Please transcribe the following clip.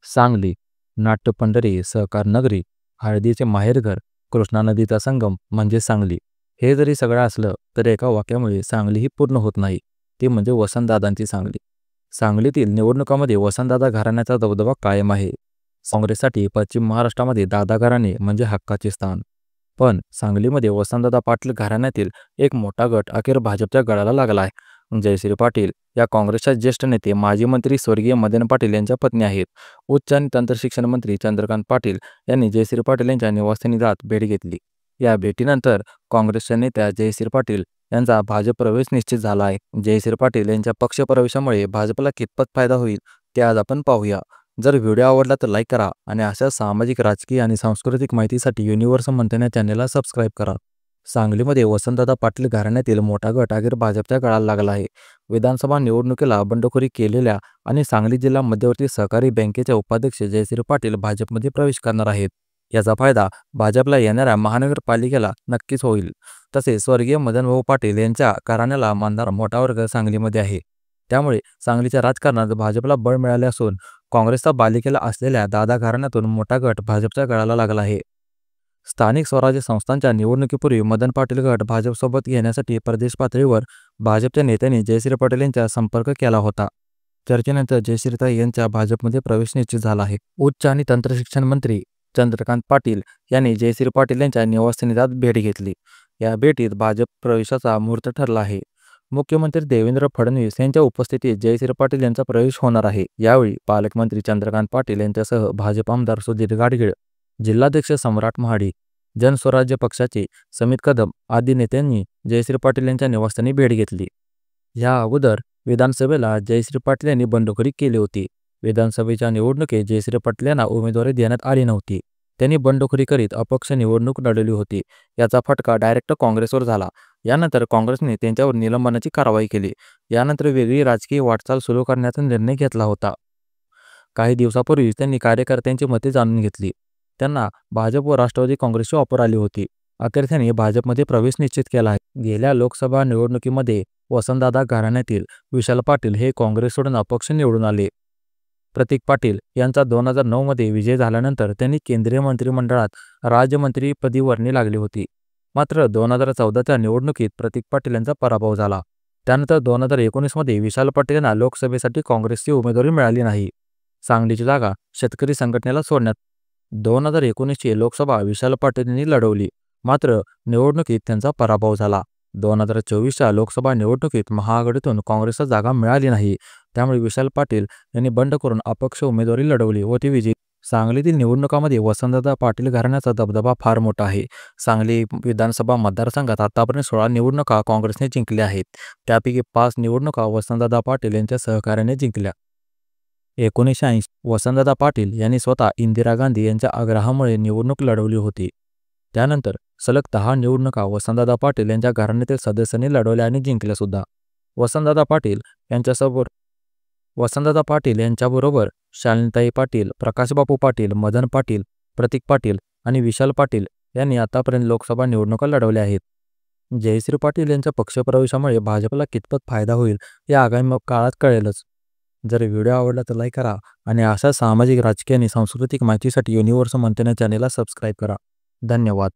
सांगली, नाट्यपंढरी, सहकार नगरी, हळदीचे माहेरघर, कृष्णा नदीचा संगम म्हणजे सांगली. हे जरी सगळं असलं तरी एका वाक्यामुळे सांगली ही पूर्ण होत नाही. ती म्हणजे वसंतदादांची सांगली. सांगलीतील निवडणुकांमध्ये वसंतदादा घराण्याचा दबदबा कायम आहे. काँग्रेससाठी पश्चिम महाराष्ट्रामध्ये दादा घराणे म्हणजे हक्काचे स्थान. पण सांगलीमध्ये वसंतदादा पाटील घराण्यातील एक मोठा गट अखेर भाजपच्या गळाला लागला आहे. जयश्री पाटील या काँग्रेसच्या ज्येष्ठ नेते माजी मंत्री स्वर्गीय मदन पाटील यांच्या पत्नी आहेत. उच्च आणि तंत्रशिक्षण मंत्री चंद्रकांत पाटील यांनी जयश्री पाटील यांच्या निवासस्थानी जात भेट घेतली. या भेटीनंतर काँग्रेसच्या नेत्या जयश्री पाटील यांचा भाजप प्रवेश निश्चित झाला आहे. जयश्री पाटील यांच्या पक्षप्रवेशामुळे भाजपला कितपत फायदा होईल ते आज आपण पाहूया. जर व्हिडिओ आवडला तर लाईक करा आणि अशा सामाजिक, राजकीय आणि सांस्कृतिक माहितीसाठी युनिव्हर्सल मंथन या चॅनेलला सबस्क्राईब करा. सांगलीमध्ये वसंतदादा पाटील घराण्यातील मोठा गट अखेर भाजपच्या गळाला लागला आहे. विधानसभा निवडणुकीला बंडखोरी केलेल्या आणि सांगली जिल्हा मध्यवर्ती सहकारी बँकेच्या उपाध्यक्ष जयश्री पाटील भाजपमध्ये प्रवेश करणार आहेत. याचा फायदा भाजपला येणाऱ्या महानगरपालिकेला नक्कीच होईल. तसेच स्वर्गीय मदनभाऊ पाटील यांच्या घराण्याला मानणारा मोठा वर्ग सांगलीमध्ये आहे. त्यामुळे सांगलीच्या राजकारणात भाजपला बळ मिळाले असून काँग्रेसचा बालेकिल्ला असलेल्या दादा घराण्यातून मोठा गट भाजपच्या गळाला लागला आहे. स्थानिक स्वराज्य संस्थांच्या निवडणुकीपूर्वी मदन पाटील गट भाजपसोबत घेण्यासाठी प्रदेश पातळीवर भाजपच्या नेत्यांनी जयश्री पाटील यांचा संपर्क केला होता. चर्चेनंतर जयश्रीताई यांचा भाजपमध्ये प्रवेश निश्चित झाला आहे. उच्च आणि तंत्रशिक्षण मंत्री चंद्रकांत पाटील यांनी जयश्री पाटील यांच्या निवासस्थानी जात भेट घेतली. या भेटीत भाजप प्रवेशाचा मुहूर्त ठरला आहे. मुख्यमंत्री देवेंद्र फडणवीस यांच्या उपस्थितीत जयश्री पाटील यांचा प्रवेश होणार आहे. यावेळी पालकमंत्री चंद्रकांत पाटील यांच्यासह भाजप आमदार सुधीर गाडगीळ, जिल्हाध्यक्ष सम्राट महाडी, जनस्वराज्य पक्षाचे समित कदम आदी नेत्यांनी जयश्री पाटील यांच्या निवासस्थानी भेट घेतली. या अगोदर विधानसभेला जयश्री पाटील यांनी बंडखोरी केली होती. विधानसभेच्या निवडणुकीत जयश्री पाटील यांना उमेदवारी देण्यात आली नव्हती. त्यांनी बंडखोरी करीत अपक्ष निवडणूक लढवली होती. याचा फटका डायरेक्ट काँग्रेसवर झाला. यानंतर काँग्रेसने त्यांच्यावर निलंबनाची कारवाई केली. यानंतर वेगळी राजकीय वाटचाल सुरू करण्याचा निर्णय घेतला होता. काही दिवसापूर्वीच त्यांनी कार्यकर्त्यांची मते जाणून घेतली. त्यांना भाजप व राष्ट्रवादी काँग्रेसची ऑफर आली होती. अखेर त्यांनी भाजपमध्ये प्रवेश निश्चित केला आहे. गेल्या लोकसभा निवडणुकीमध्ये वसंतदादा घराण्यातील विशाल पाटील हे काँग्रेस सोडून अपक्ष निवडून आले. प्रतीक पाटील यांचा 2009 मध्ये विजय झाल्यानंतर त्यांनी केंद्रीय मंत्रिमंडळात राज्यमंत्रीपदी वर्णी लागली होती. मात्र 2014च्या निवडणुकीत प्रतीक पाटील यांचा पराभव झाला. त्यानंतर 2019 मध्ये विशाल पाटील यांना लोकसभेसाठी काँग्रेसची उमेदवारी मिळाली नाही. सांगलीची जागा शेतकरी संघटनेला सोडण्यात 2019ची लोकसभा विशाल पाटील यांनी लढवली. मात्र निवडणुकीत त्यांचा पराभव झाला. 2024च्या लोकसभा निवडणुकीत महाआघाडीतून काँग्रेसला जागा मिळाली नाही. त्यामुळे विशाल पाटील यांनी बंड करून अपक्ष उमेदवारी लढवली व ती विजयी. सांगलीतील निवडणुकांमध्ये वसंतदादा पाटील घराण्याचा दबदबा फार मोठा आहे. सांगली विधानसभा मतदारसंघात आतापर्यंत 16 निवडणुका काँग्रेसने जिंकल्या आहेत. त्यापैकी 5 निवडणुका वसंतदादा पाटील यांच्या सहकार्याने जिंकल्या. 1980 वसंतदादा पाटील यांनी स्वतः इंदिरा गांधी यांच्या आग्रहामुळे निवडणूक लढवली होती. त्यानंतर सलग 10 निवडणुका वसंतदादा पाटील यांच्या घराण्यातील सदस्यांनी लढवल्या आणि जिंकल्या सुद्धा. वसंतदादा पाटील यांच्याबरोबर शालिनीताई पाटील, प्रकाशबापू पाटील, मदन पाटील, प्रतीक पाटील आणि विशाल पाटील यांनी आतापर्यंत लोकसभा निवडणुका लढवल्या आहेत. जयश्री पाटील यांच्या पक्षप्रवेशामुळे भाजपला कितपत फायदा होईल हे आगामी काळात कळेलच. जर व्हिडिओ आवडला तर लाईक करा आणि अशा सामाजिक, राजकीय आणि सांस्कृतिक माहितीसाठी युनिव्हर्सल मंथन या चॅनेलला सबस्क्राईब करा. धन्यवाद.